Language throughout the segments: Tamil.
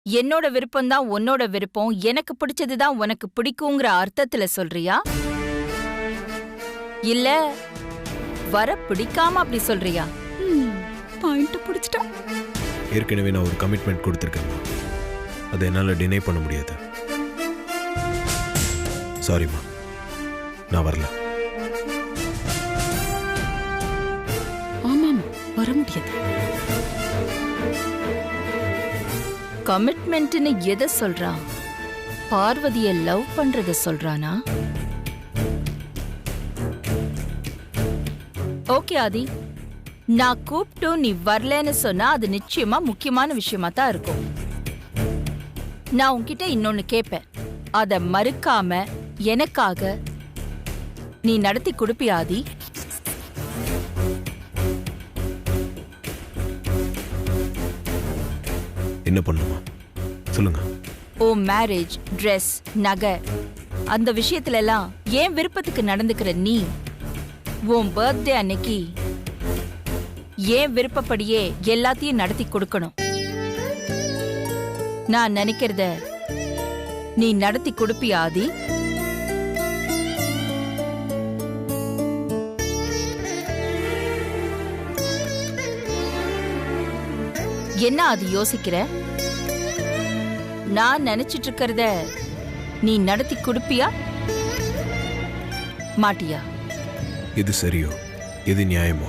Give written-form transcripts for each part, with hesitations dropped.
என்னோட விருப்பம் தான் உன்னோட விருப்பம், எனக்கு பிடிச்சதுதான் உனக்கு பிடிக்குங்கிற அர்த்தத்துல சொல்றியா? இல்ல வர பிடிக்காம அப்படி சொல்றியா? பாயிண்ட் பிடிச்சிட்டா. ஏற்கனவே நான் ஒரு கமிட்மெண்ட் கொடுத்துருக்கேன், அதை என்னால் டினை பண்ண முடியாது. சாரிம்மா, நான் வரல. ஆமாம், வர முடியாது. கமிட்மெண்ட்னு எதை சொல்றான்? பார்வதிய லவ் பண்றத சொல்றானா? ஓகே ஆதி, நான் கூப்பிட்டு நீ வரலன்னு சொன்னா அது நிச்சயமா முக்கியமான விஷயமா தான் இருக்கும். நான் உன்கிட்ட இன்னொன்னு கேட்பேன், அத மறுக்காம எனக்காக நீ நடத்தி கொடுப்பியா ஆதி? என்ன பண்ணுமா சொல்லுங்க. ஓ மேரேஜ், ட்ரெஸ், நகை, அந்த விஷயத்துல எல்லாம் ஏன் விருப்பத்துக்கு நடந்துக்கிற நீ உன் பர்த்டே அன்னைக்கு ஏன் விருப்பப்படியே எல்லாத்தையும் நடத்தி கொடுக்கணும். நான் நினைக்கிறத நீ நடத்தி கொடுப்பியா ஆதி? என்ன அது யோசிக்கிற? நான் நினைச்சிட்டு இருக்கிறத நீ நடத்தி கொடுப்பியா மாட்டியா? எது சரியோ எது நியாயமோ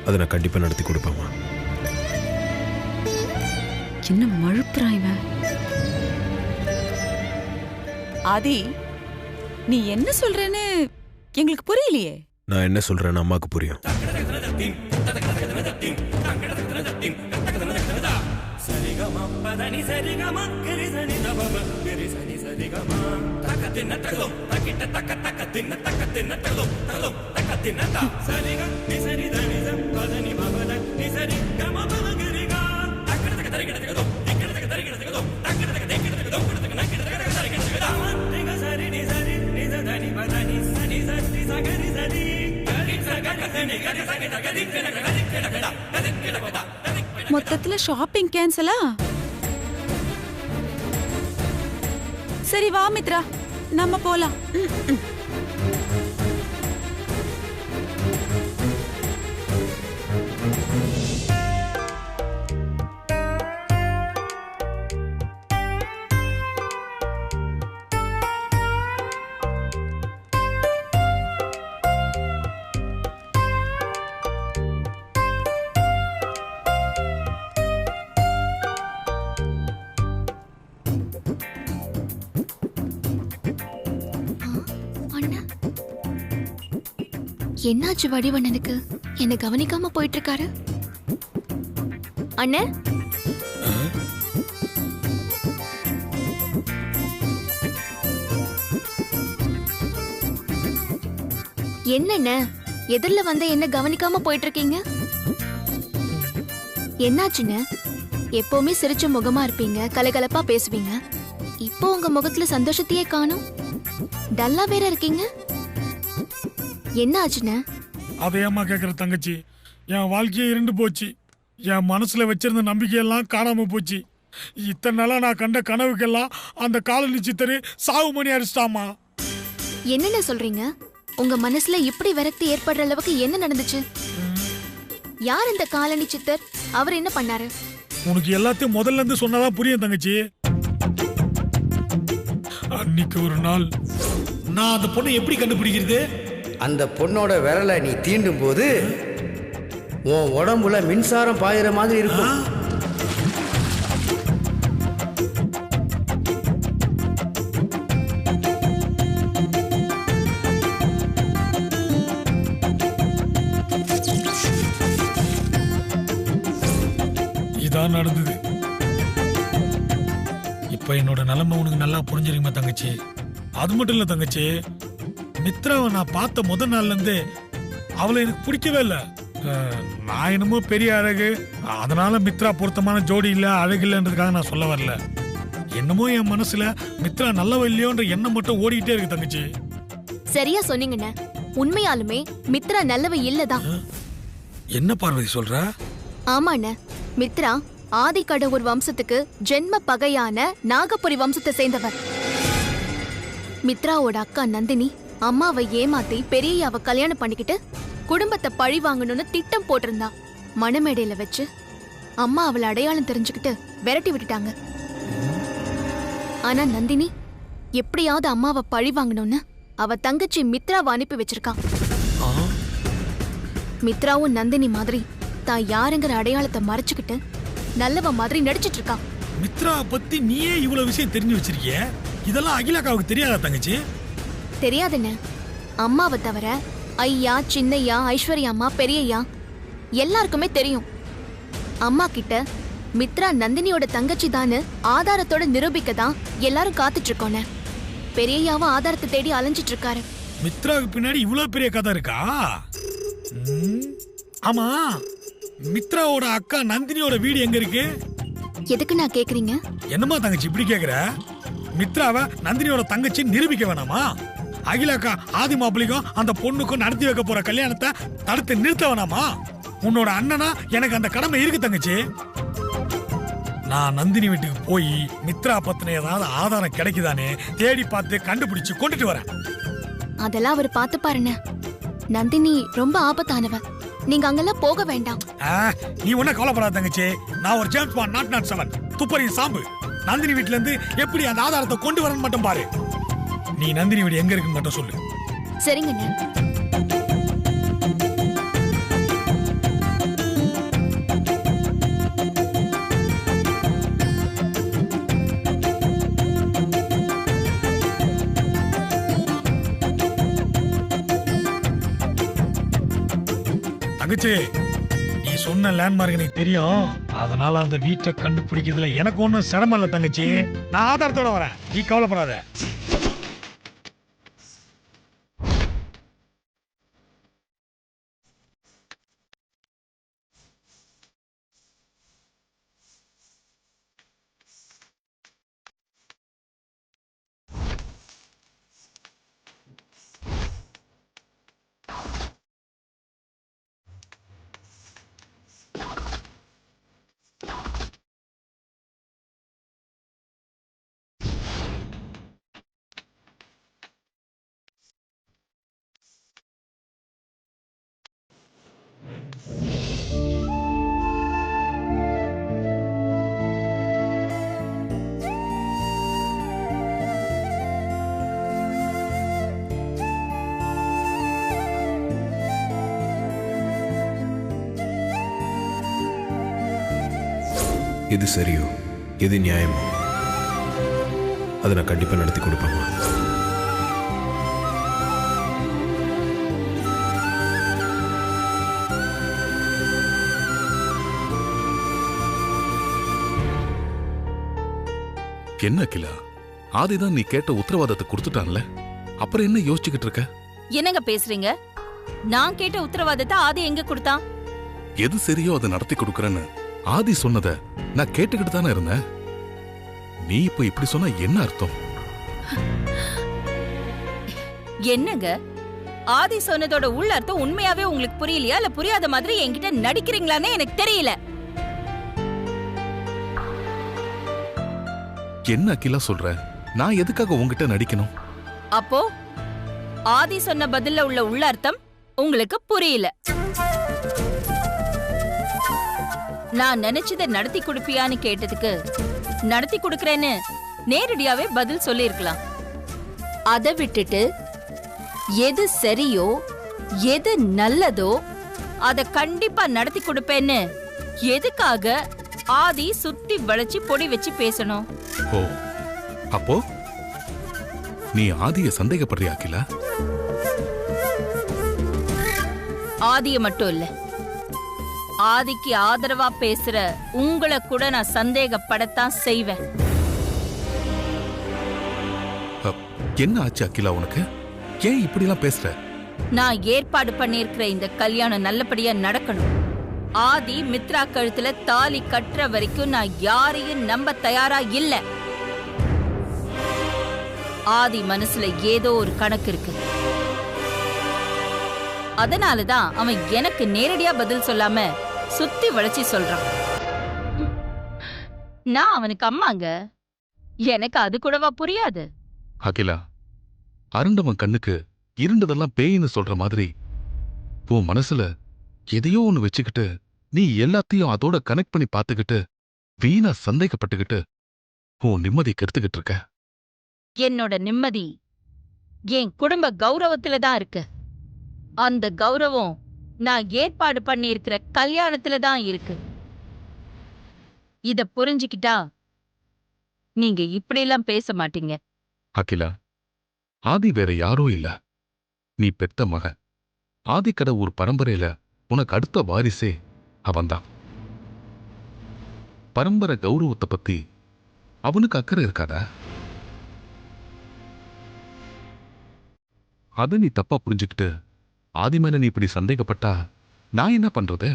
அதை நான் கண்டிப்பா நடத்தி கொடுப்பேம்மா. என்ன மழுப்புறான் இவன்? ஆதி, நீ என்ன சொல்றேன்னு எங்களுக்கு புரியலையே. நான் என்ன சொல்றேன்னு அம்மாக்கு புரியும். மொத்தத்துல ஷாப்பிங் கேன்சலா? சரி வா மித்ரா, நம்ம போலாம். என்னாச்சு வடிவண்ணனுக்கு? என்ன கவனிக்காம போயிட்டு இருக்காரு? அண்ணே, என்னண்ணே எதிரில வந்த என்ன கவனிக்காம போயிட்டு இருக்கீங்க? என்னாச்சுன்னு? எப்பவுமே சிரிச்ச முகமா இருப்பீங்க, கலகலப்பா பேசுவீங்க. இப்போ உங்க முகத்துல சந்தோஷத்தையே காணோம், டல்லா வேற இருக்கீங்க. என்ன ஆச்சுன்னு? அதையம்மா கேக்குற தங்கச்சி, என் வாழ்க்கையே இருண்டு போச்சு. என் மனசுல வச்சிருந்த நம்பிக்கையெல்லாம் காணாம போச்சு. இத்தனை நாளா நான் கண்ட கனவுக்கெல்லாம் அந்த காலனி சித்தரு சாவு மணி அடிச்சிட்டாமா. என்னென்ன சொல்றீங்க? உங்க மனசுல இப்படி விரக்தி ஏற்படுற அளவுக்கு என்ன நடந்துச்சு? யார் இந்த காலனி சித்தர்? அவர் என்ன பண்ணாரு? உனக்கு எல்லாத்தையும் முதல்ல இருந்து சொன்னாதான் புரியும் தங்கச்சி. அன்னைக்கு ஒரு நாள் நான் அந்த பொண்ணை எப்படி கண்டுபிடிக்கிறது? அந்த பொண்ணோட விரலை நீ தீண்டும் போது உன் உடம்புல மின்சாரம் பாயிற மாதிரி இருக்கும். இதான் நடந்தது. இப்ப என்னோட நிலைமை உனக்கு நல்லா புரிஞ்சிருக்குமா தங்கச்சி? அது மட்டும் இல்ல தங்கச்சி, மித்ராவை நான் பார்த்த முதல் நாள்ல இருந்து அவளை எனக்கு பிடிக்கவே இல்லை. நான் என்னமோ பெரிய அழகு, அதனால மித்ரா பொருத்தமான ஜோடி இல்ல, அழகு இல்லைன்றதுக்காக நான் சொல்ல வரல. என்னமோ என் மனசுல மித்ரா நல்லவ இல்லையோன்ற எண்ணம் மட்டும் ஓடிக்கிட்டே இருக்கு தங்கச்சி. சரியா சொன்னீங்கண்ணே. உண்மையாலுமே மித்ரா நல்லவ இல்லதான். என்ன பார்வதி சொல்ற? ஆமாண்ணே, மித்ரா ஆதிக்கடவுர் வம்சத்துக்கு ஜென்ம பகையான நாகபுரி வம்சத்தை சேர்ந்தவர். மித்ராவோட அக்கா நந்தினி அம்மாவை ஏமாத்தி பெரியயாவை கல்யாணம் பண்ணிக்கிட்டு குடும்பத்தை பழி வாங்கணும்னு திட்டம் போட்டிருந்தா. மணமேடையில வச்சு அம்மா அவளை அடையாளம் தெரிஞ்சுக்கிட்டு விரட்டி விட்டுட்டாங்க. ஆனா நந்தினி எப்படியாவது அம்மாவை பழி வாங்கணும்னு அவ தங்கச்சி மித்ராவை அனுப்பி வச்சிருக்கான். மித்ராவும் நந்தினி மாதிரி தான் யாருங்கிற அடையாளத்தை மறைச்சுக்கிட்டு நல்லவ மாதிரி நடிச்சிட்டு இருக்கா. மித்ரா பத்தி நீயே இவ்வளவு விஷயம் தெரிஞ்சு வச்சிருக்கிய? இதெல்லாம் அகிலாக்காவுக்கு தெரியாதா தங்கச்சி? தெரியாதுன்னு அம்மாவை தவிர ஐயா, சின்னையா, ஐஸ்வர்யா அம்மா, பெரியய்யா எல்லாருக்குமே தெரியும். அம்மா கிட்ட மித்ரா நந்தினியோட தங்கச்சி தான்னு ஆதாரத்தோட நிரூபிக்க தான் எல்லாரும் காத்துட்டு இருக்கோன்னு. பெரியய்யாவும் ஆதாரத்தை தேடி அலைஞ்சிட்டு இருக்காரு. மித்ராவுக்கு பின்னாடி இவ்வளவு பெரிய கதை இருக்கா? ஆமா, மித்ராவோட அக்கா நந்தினியோட வீடு எங்க இருக்கு? எதுக்கு நான் கேக்குறீங்க? என்னமா தங்கச்சி இப்படி கேக்குற? மித்ராவை நந்தினியோட தங்கச்சி நிரூபிக்க வேணாமா? அகிலாக்கா ஆதி மாப்பிள்ளைக்கும் அந்த பொண்ணுக்கும் நடத்தி வைக்க போற கல்யாணத்தை தடுத்து நிறுத்த வேணாமா? உன்னோட அண்ணனா எனக்கு அந்த கடமை இருக்கு தங்கச்சி. நான் நந்தினி வீட்டுக்கு போய் மித்ரா பத்தின ஏதாவது ஆதாரம் கிடைக்குதானே தேடி பார்த்து கண்டுபிடிச்சு கொண்டுட்டு வரேன். அதெல்லாம் அவர் பார்த்து பாருங்க. நந்தினி ரொம்ப ஆபத்தானவ. நீங்க அங்கெல்லாம் போக வேண்டாம். நீ ஒன்னும் கவலைப்படாத தங்கச்சி. நான் ஒரு ஜேம்ஸ் பாண்ட் 007 துப்பறியும் சாம்பு. நந்தினி வீட்டுல இருந்து எப்படி அந்த ஆதாரத்தை கொண்டு வரணும் மட்டும் பாரு. நீ நந்தினி வீடு எங்க இருக்குன்னு மட்டும் சொல்லு. சரிங்க. தங்கச்சி, நீ சொன்ன லேண்ட்மார்க் எனக்கு தெரியும். அதனால அந்த வீட்டை கண்டுபிடிக்கிறதுல எனக்கு ஒன்றும் சிரமம் இல்லை தங்கச்சி. நான் ஆதாரத்தோட வரேன், நீ கவலைப்படாத. எது சரியோ எது நியாயமோ அதை நான் கண்டிப்பா நடத்தி கொடுப்பேன். என்ன அகிலா, ஆதிதான் நீ கேட்ட உத்தரவாதத்தை கொடுத்துட்டான்ல, அப்புறம் என்ன யோசிச்சுக்கிட்டு இருக்க? என்னங்க பேசுறீங்க? நான் கேட்ட உத்தரவாதத்தை ஆதி எங்க கொடுத்தான்? எது சரியோ அதை நடத்தி கொடுக்கறேன்னு ஆதி சொன்னத நான் கேட்டுக்கிட்டு தானே இருந்தேன். நீ இப்ப இப்படி சொன்னா என்ன அர்த்தம்? என்னங்க ஆதி சொன்னதோட உள்ள அர்த்தம் உண்மையாவே உங்களுக்கு புரியலையா, இல்ல புரியாத மாதிரி என்கிட்ட நடிக்கிறீங்களான்னு எனக்கு தெரியல. என்ன அகிலா சொல்ற? நான் எதுக்காக உன்கிட்ட நடிக்கணும்? அப்போ ஆதி சொன்ன பதில்ல உள்ள உள்ளார்த்தம் உங்களுக்கு புரியல. நான் நினைச்சதை நடத்தி கொடுப்பியான்னு கேட்டதுக்கு நடத்தி கொடுக்கறேன்னு நேரடியாவே பதில் சொல்லிருக்கலாம். அதை விட்டுட்டு எது சரியோ எது நல்லதோ அத கண்டிப்பா நடத்தி கொடுப்பேன்னு எதுக்காக ஆதி சுத்தி வளைச்சு பொடி வச்சு பேசணும்? ஓ, அப்போ நீ ஆதிய சந்தேகப்படுறியா அகிலா? ஆதிய மட்டும் இல்ல, ஆதிக்கு ஆதரவா பேசுற உங்களை கூட நான் சந்தேகப்படத்தான் செய்வேன். என்ன ஆச்சு அகிலா உனக்கு? ஏன் இப்படி எல்லாம் பேசுற? நான் ஏற்பாடு பண்ணிருக்கிற இந்த கல்யாணம் நல்லபடியா நடக்கணும். ஆதி மித்ரா கழுத்துல தாலி கட்டுற வரைக்கும் நான் யாரையும் நம்ப தயாரா இல்ல. ஆதி மனசுல ஏதோ ஒரு கணக்கு இருக்கு. அதனாலதான் அவன் எனக்கு நேரடியா பதில் சொல்லாம சுத்தி வளைச்சி சொல்றான். நான் அவனுக்கு அம்மாங்க. எனக்கு அது கூடவா புரியாது? அகிலா, அருண்டவன் கண்ணுக்கு இருண்டதெல்லாம் பேயின்னு சொல்ற மாதிரி உன் மனசுல எதையோ ஒண்ணு வச்சுக்கிட்டு நீ எல்லாத்தையும் அதோட கனெக்ட் பண்ணி பார்த்துக்கிட்டு வீணா சந்தேகப்பட்டுக்கிட்டு உன் நிம்மதி கெடுத்துக்கிட்டு இருக்க. என்னோட நிம்மதி என் குடும்ப கௌரவத்துல தான் இருக்கு. அந்த கௌரவம் நான் ஏற்பாடு பண்ணியிருக்கிற கல்யாணத்துல தான் இருக்கு. இத புரிஞ்சுக்கிட்டா நீங்க இப்படியெல்லாம் பேச மாட்டீங்க. அகிலா, ஆதி வேற யாரோ இல்ல, நீ பெத்த மகன். ஆதிக்கட ஒரு பரம்பரையில உனக்கு அடுத்த வாரிசே அவன்தான். பரம்பரை கௌரவத்தை பத்தி அவனுக்கு அக்கறை இருக்காதா? அதை நீ தப்பா புரிஞ்சுக்கிட்டு ஆதி மேல நீ இப்படி சந்தேகப்பட்டா நான் என்ன பண்றது?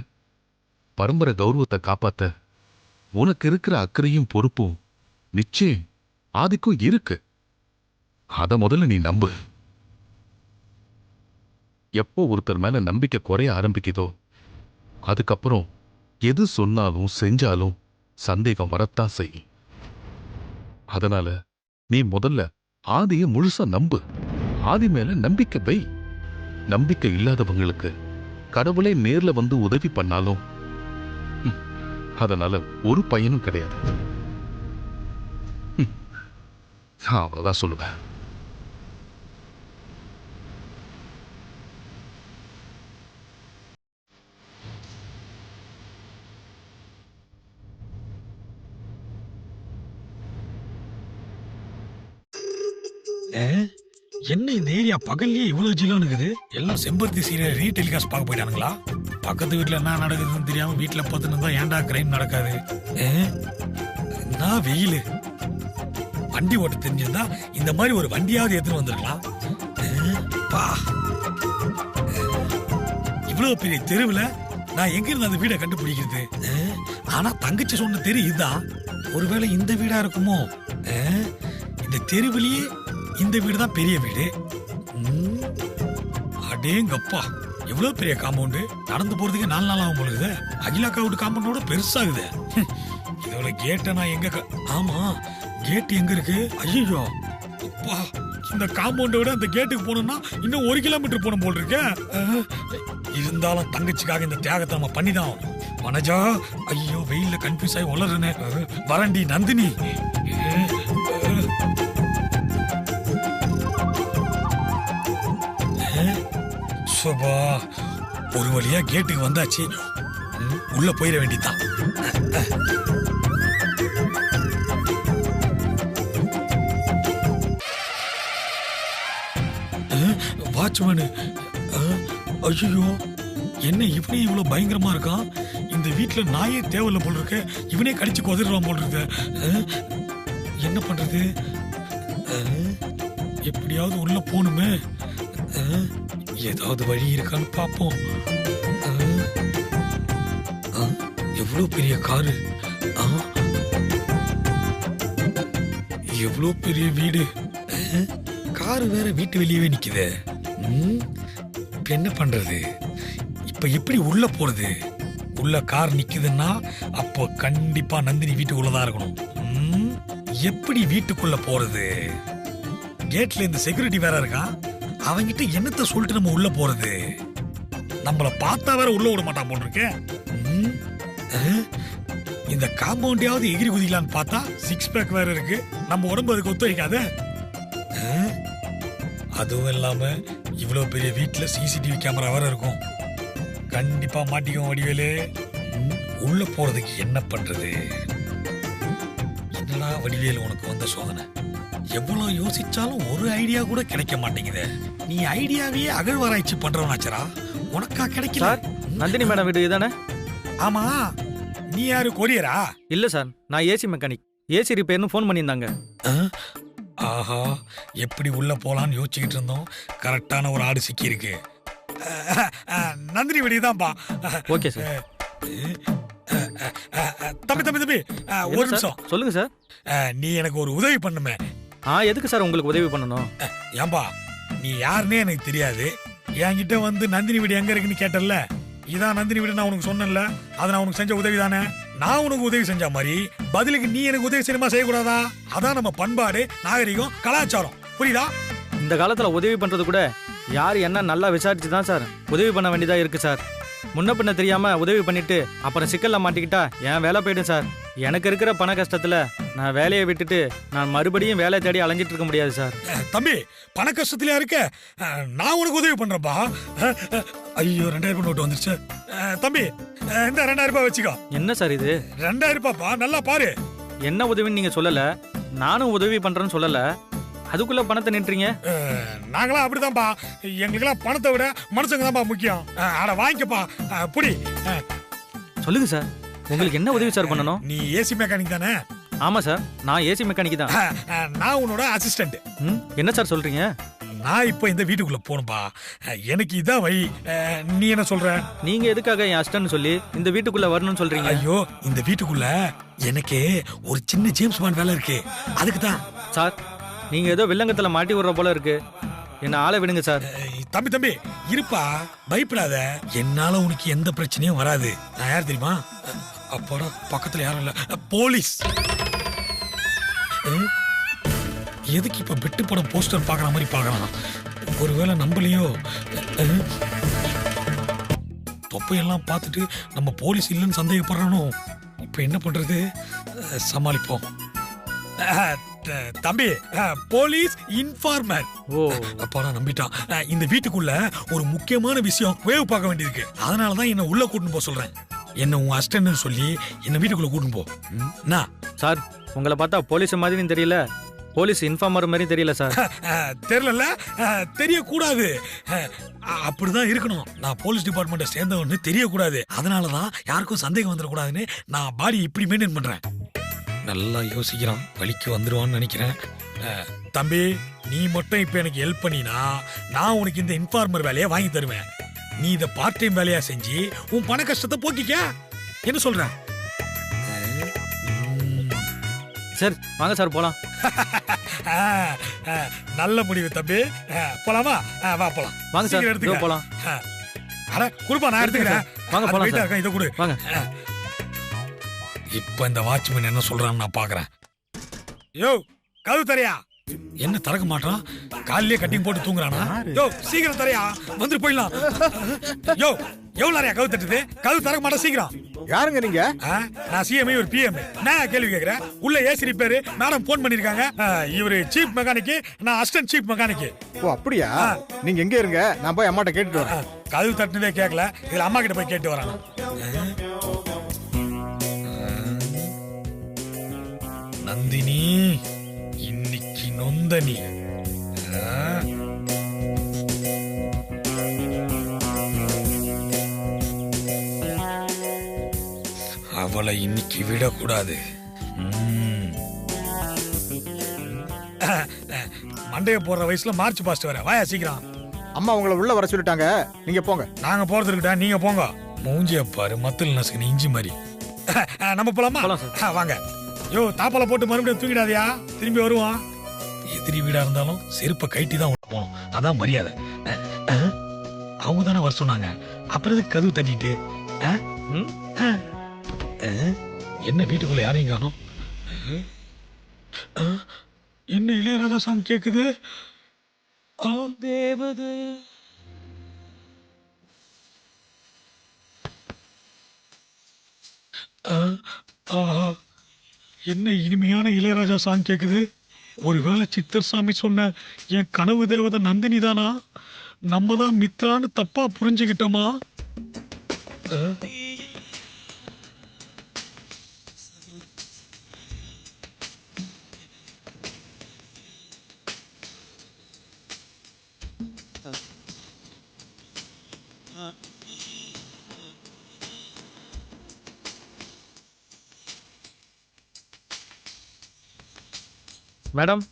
பரம்பரை கௌரவத்தை காப்பாத்த உனக்கு இருக்கிற அக்கறையும் பொறுப்பும் நிச்சயம் ஆதிக்கும் இருக்கு. அத முதல்ல நீ நம்பு. எப்போ ஒருத்தர் மேல நம்பிக்கை குறைய ஆரம்பிக்குதோ அதுக்கப்புறம் எது சொன்னாலும் செஞ்சாலும் சந்தேகம் வரத்தான் செய்யும். அதனால நீ முதல்ல ஆதியை முழுசா நம்பு. ஆதி மேல நம்பிக்கை வை. நம்பிக்கை இல்லாதவங்களுக்கு கடவுளே நேர்ல வந்து உதவி பண்ணாலும் அதனால ஒரு பயனும் கிடையாது. அவ்வளவுதான் சொல்லுவேன். என்ன இந்த ஏரியா பகல்லயே இவ்வளவு ஜில்லுன்னு இருக்குது? எல்லாம் செம்பருத்தி சீரியல் ரீடெலிகாஸ்ட் பார்க்க போயிட்டானுங்களா? பக்கத்து வீட்டுல என்ன நடக்குதுன்னு தெரியாம வீட்டுல பார்த்துன்னு தான் ஏன்டா கிரைம் நடக்காது? நான் வெயிலு வண்டி ஓட்ட தெரிஞ்சிருந்தா இந்த மாதிரி ஒரு வண்டியாவது எடுத்துன்னு வந்திருக்கலாம். இவ்வளவு பெரிய தெருவுல நான் எங்க இருந்து அந்த வீடை கண்டுபிடிக்கிறது? ஆனா தங்கச்சி சொன்ன தெரு இதுதான். ஒருவேளை இந்த வீடா இருக்குமோ? இந்த தெருவிலேயே இந்த வீடு தான் பெரிய வீடு. அடேங்கப்பா, எவ்வளவு பெரிய காம்பவுண்டு. நடந்து போறதுக்கு 4 நாள் ஆகும் போலுது. அகிலாக்கா வீட்டு காம்பவுண்டோட பெருசாகுது. இதோட கேட்டை நான் எங்க ஆமா கேட் எங்க இருக்கு? ஐயோ அப்பா, இந்த காம்பவுண்டை விட அந்த கேட்டுக்கு போனோம்னா இன்னும் 1 கிலோமீட்டர் போன போல் இருக்க. இருந்தாலும் தங்கச்சிக்காக இந்த தியாகத்தை நம்ம பண்ணிதான் மனஜா. ஐயோ வெயில்ல கன்ஃபியூஸ் ஆகி வளருனே. வரண்டி நந்தினி. சோபா, ஒரு வழியா கேட்டுக்கு வந்தாச்சு. உள்ள போயிட வேண்டியதான். வாட்ச்மேனு, ஐயோ என்ன இவனே இவ்வளவு பயங்கரமா இருக்கான்? இந்த வீட்டுல நாயே தேவையில்ல போல் இருக்க. இவனே கடிச்சு கொதிடுவான் போல் இருக்க. என்ன பண்றது? எப்படியாவது உள்ள போகணுமே. ஏதாவது வழி இருக்கான்னு பாப்போம். எவ்வளவு பெரிய காரு, எவ்வளவு பெரிய வீடு. காரு வேற வீட்டு வெளியவே நிக்குது. என்ன பண்றது? இப்ப எப்படி உள்ள போறது? உள்ள கார் நிக்குதுன்னா அப்போ கண்டிப்பா நந்தினி வீட்டுக்குள்ளதான் இருக்கணும். எப்படி வீட்டுக்குள்ள போறது? கேட்ல இந்த செக்யூரிட்டி வேற இருக்கா. அவங்கிட்ட என்னத்த சொல்லிட்டு நம்ம உள்ள போறது? நம்மள பார்த்தா வேற உள்ள விட மாட்டான் போல் இருக்கு. இந்த காம்பவுண்டையாவது எகிரி குதிக்கலான்னு பார்த்தா 6 பேக் வேற இருக்கு. நம்ம உடம்பு அதுக்கு ஒத்துழைக்காது. அதுவும் இல்லாம இவ்வளவு பெரிய வீட்டுல சிசிடிவி கேமரா வேற இருக்கும். கண்டிப்பா மாட்டிக்கும் வடிவேலு. உள்ள போறதுக்கு என்ன பண்றது? என்னடா வடிவேலு உனக்கு வந்த சோதனை? எவ்வளவு யோசிச்சாலும் ஒரு ஐடியா கூட கிடைக்க மாட்டேங்குது. நீ ஐடியாவையே அகழ்வாராய்ச்சி பண்றவனாச்சரா? உனக்கா கிடைக்கல? நந்தினி மேடம் வீடு இதுதானே? ஆமா. நீ யாரு, கொரியரா? இல்ல சார், நான் ஏசி மெக்கானிக். ஏசி ரிப்பேர்னு ஃபோன் பண்ணியிருந்தாங்க. ஆஹா, எப்படி உள்ள போலான்னு யோசிச்சுக்கிட்டு இருந்தோம். கரெக்டான ஒரு ஆடு சிக்கி இருக்கு. நந்தினி வீடுதான்பா. Okay sir. தம்பி ஒரு நிமிஷம். சொல்லுங்க சார். நீ எனக்கு ஒரு உதவி பண்ணுமே. எதுக்கு சார் உங்களுக்கு உதவி பண்ணணும்? ஏன்பா, நீ யாருன்னே எனக்கு தெரியாது. என்கிட்ட வந்து நந்தினி வீடு எங்க இருக்குன்னு கேட்டல. இதான் நந்தினி வீடு நான் உனக்கு சொன்னேன்ல. அது நான் உனக்கு செஞ்ச உதவி தானே. நான் உனக்கு உதவி செஞ்ச மாதிரி பதிலுக்கு நீ எனக்கு உதவி செய்யணுமா செய்யக்கூடாதா? அதான் நம்ம பண்பாடு, நாகரிகம், கலாச்சாரம். புரியுதா? இந்த காலத்துல உதவி பண்றது கூட யார் என்ன நல்லா விசாரிச்சு தான் சார் உதவி பண்ண வேண்டியதா இருக்கு சார். முன்ன பின்ன தெரியாம உதவி பண்ணிட்டு அப்புறம் சிக்கல்ல மாட்டிக்கிட்டா என் வேலை போயிடும் சார். எனக்கு இருக்கிற பண கஷ்டத்துல நான் வேலையை விட்டுட்டு நான் மறுபடியும் வேலை தேடி அலைஞ்சிட்டு இருக்க முடியாது சார். தம்பி, பண கஷ்டத்திலயா இருக்க? நான் உனக்கு உதவி பண்றேன்பா. ஐயோ, 2000 நோட்டு வந்துருச்சு. தம்பி, இந்த 2000 ரூபாய் வச்சுக்கோ. என்ன சார் இது? 2000 ரூபாய்ப்பா, நல்லா பாரு. என்ன உதவின்னு நீங்க சொல்லல, நானும் உதவி பண்றேன்னு சொல்லல, அதுக்குள்ள பணத்தை நின்றீங்க. நாங்களாம் அப்படிதான்ப்பா. எங்களுக்கெல்லாம் பணத்தை விட மனுஷங்க தான்ப்பா முக்கியம். அட வாங்கிக்கப்பா, புடி. சொல்லுங்க சார், உங்களுக்கு என்ன உதவி சார் பண்ணணும்? நீ ஏசி மெக்கானிக் தானே? ஆமா சார், நான் ஏசி மெக்கானிக் தான். நான் உன்னோட அசிஸ்டன்ட். என்ன சார் சொல்றீங்க? நான் இப்போ இந்த வீட்டுக்குள்ள போகணும்பா. எனக்கு இதான் வழி. நீ என்ன சொல்ற? நீங்க எதுக்காக என் அசிஸ்டன்ட் சொல்லி இந்த வீட்டுக்குள்ள வரணும்னு சொல்றீங்க? ஐயோ, இந்த வீட்டுக்குள்ள எனக்கு ஒரு சின்ன ஜேம்ஸ் பாண்ட் வேலை இருக்கு, அதுக்கு தான். சார், நீங்க ஏதோ வில்லங்கத்துல மாட்டி விடுற போல இருக்கு, என்ன ஆளை விடுங்க சார். தம்பி இருப்பா, பயப்படாத. என்னால உனக்கு எந்த பிரச்சனையும் வராது. நான் யார் தெரியுமா? அப்போட பக்கத்துல யாரும் இல்ல, போலீஸ். எதுக்கு இப்ப வெட்டு படம் போஸ்டர் பாக்குற மாதிரி பாக்கலாம்? ஒருவேளை நம்பலையோ? தொப்பையெல்லாம் பார்த்துட்டு நம்ம போலீஸ் இல்லைன்னு சந்தேகப்படுறானோ? இப்ப என்ன பண்றது? சமாளிப்போம். தம்பி, போலீஸ் இன்ஃபார்மர். ஓ, அப்பா நம்பிட்டான். இந்த வீட்டுக்குள்ள ஒரு முக்கியமான விஷயம் வேவ் பார்க்க வேண்டியிருக்கு. அதனாலதான் என்ன உள்ள கூட்டின்னு போக சொல்றேன். என்ன உன் அசிஸ்டன்ட் சொல்லி என்ன வீட்டுக்குள்ள கூட்டின்னு போ. சார், உங்களை பார்த்தா போலீஸ் மாதிரியும் தெரியல, போலீஸ் இன்ஃபார்மர் மாதிரியும் தெரியல சார். தெரியல, தெரியக்கூடாது. அப்படிதான் இருக்கணும். நான் போலீஸ் டிபார்ட்மெண்ட்டை சேர்ந்தவன்னு தெரியக்கூடாது. அதனாலதான் யாருக்கும் சந்தேகம் வந்துடக்கூடாதுன்னு நான் பாடி இப்படி மெயின்டைன் பண்றேன். நல்லா யோசிக்கிறான், வலிக்கு வந்துருவான்னு நினைக்கிறேன். தம்பி, நீ மட்டும் இப்ப எனக்கு ஹெல்ப் பண்ணினா நான் உனக்கு இந்த இன்ஃபார்மர் வேலையை வாங்கி தருவேன். நீ இதை பார்ட் டைம் வேலையா செஞ்சு உன் பண கஷ்டத்தை போக்கிக்க. என்ன சொல்ற? சார், வாங்க சார் போலாம். நல்ல முடிவு தம்பி. போலாமா? வா போலாம். வாங்க சார், எடுத்து போலாம். அட குடுப்பா, நான் எடுத்துக்கிறேன். வாங்க போலாம் சார். இதை கொடு. வாங்க. இப்ப இந்த வாட்ச்மேன் என்ன சொல்றான்னு நான் பாக்குறேன். யோ, கதவு தரையா? என்ன திறக்க மாட்டான்? காலையிலே கட்டிங் போட்டு தூங்குறானா? யோ, சீக்கிரம் தரையா, வந்து போயிடலாம். யோ, எவ்வளவு நேரம் கதவு தட்டுது? கதவு திறக்க மாட்டா, சீக்கிரம். யாருங்க நீங்க? நான் சிஎம்ஐ, ஒரு பிஎம். நான் கேள்வி கேட்கிறேன். உள்ள ஏசி ரிப்பேர், மேடம் போன் பண்ணிருக்காங்க. இவரு சீஃப் மெக்கானிக், நான் அசிஸ்டன்ட் சீஃப் மெக்கானிக். ஓ அப்படியா? நீங்க எங்க இருங்க, நான் போய் அம்மாட்ட கேட்டுட்டு வரேன். கதவு தட்டுனதே கேட்கல, இதுல அம்மா கிட்ட போய் கேட்டு வராங்க. நந்தினி, இன்னைக்கு நொந்தனி. அவளை இன்னைக்கு விடக்கூடாது. மண்டைய போடுற வயசுல மார்ச் பாஸ்ட் வர. வாயா சீக்கிரம். அம்மா உங்களை உள்ள வர சொல்லிட்டாங்க, நீங்க போங்க. நாங்க போறது இருக்கட்டா, நீங்க போங்க. மூஞ்சிய பாரு, மத்தல் நசுக்கு இஞ்சி மாதிரி. நம்ம போலாமா? வாங்க. யோ, தாப்பால போட்டு மறுபடியும் தூங்கிடாதியா, திரும்பி வருவான். எதிரி வீடா இருந்தாலும் செருப்பை கைட்டி தான் போனோம், அதான் மரியாதை. அவங்க தானே வர சொன்னாங்க, அப்புறம் கதவு தட்டிட்டு. என்ன வீட்டுக்குள்ள யாரையும் காணோம்? என்ன இளையராஜா சாங் கேக்குது? தேவதை. என்ன இனிமையான இளையராஜா சாங் கேக்குது? ஒருவேளை சித்தர் சாமி சொன்ன என் கனவு தேவதை நந்தினி தானா? நம்ம தான் மித்ரான்னு தப்பா புரிஞ்சுக்கிட்டோமா? மேடம்,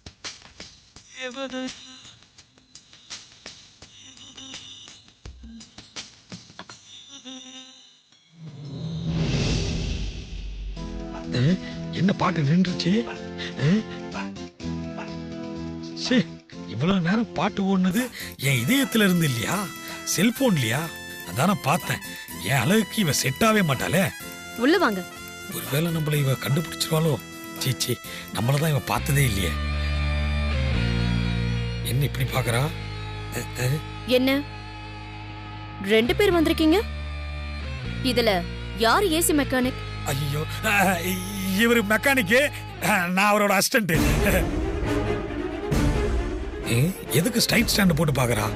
என்ன பாட்டு நின்றுச்சு? இவ்வளவு நேரம் பாட்டு ஓடுனது என் இதயத்துல இருந்து இல்லையா, செல்போன் இல்லையா? அதான பார்த்தேன். என் அழகுக்கு இவ செட்டாவே மாட்டாளே. உள்ள வாங்க. ஒருவேளை நம்மள இவ கண்டுபிடிச்சிருவாளோ? சீச்சி, நம்மளதான் இவ பார்த்ததே இல்லையே. என்ன இப்படி பாக்குறா? என்ன 2 பேர் வந்திருக்கீங்க? இதுல யார் ஏசி மெக்கானிக்? ஐயோ, இவர் மெக்கானிக்கு, நான் அவரோட அசிஸ்டன்ட். எதுக்கு ஸ்ட்ரைட் ஸ்டாண்ட் போட்டு பாக்குறா?